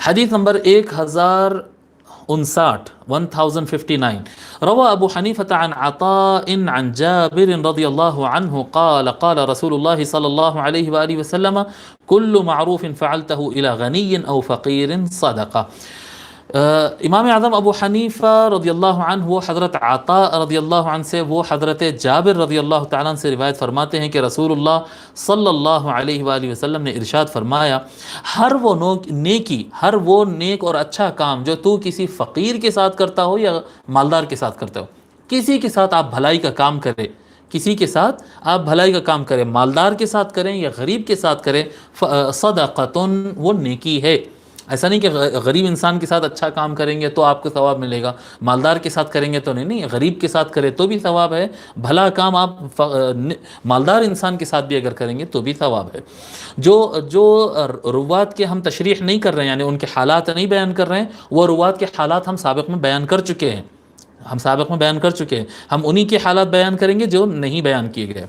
حدیث نمبر 1059 روى أبو حنيفة عن عطاء عن جابر رضي الله عنه قال قال رسول الله صلى الله عليه وآله وسلم كل معروف فعلته إلى غني أو فقير صدقة. امام اعظم ابو حنیفہ رضی اللہ عنہ وہ حضرت عطاء رضی اللہ عنہ سے، وہ حضرت جابر رضی اللہ تعالیٰ عنہ سے روایت فرماتے ہیں کہ رسول اللہ صلی اللہ علیہ وآلہ وسلم نے ارشاد فرمایا، ہر وہ نیک اور اچھا کام جو تو کسی فقیر کے ساتھ کرتا ہو یا مالدار کے ساتھ کرتا ہو، کسی کے ساتھ آپ بھلائی کا کام کریں، کسی کے ساتھ آپ بھلائی کا کام کریں، مالدار کے ساتھ کریں یا غریب کے ساتھ کریں، صدقۃ وہ نیکی ہے۔ ایسا نہیں کہ غریب انسان کے ساتھ اچھا کام کریں گے تو آپ کو ثواب ملے گا، مالدار کے ساتھ کریں گے تو نہیں، غریب کے ساتھ کریں تو بھی ثواب ہے، بھلا کام آپ مالدار انسان کے ساتھ بھی اگر کریں گے تو بھی ثواب ہے۔ جو روات کے ہم تشریح نہیں کر رہے ہیں، یعنی ان کے حالات نہیں بیان کر رہے ہیں، وہ روات کے حالات ہم سابق میں بیان کر چکے ہیں، ہم انہی کے حالات بیان کریں گے جو نہیں بیان کیے گئے۔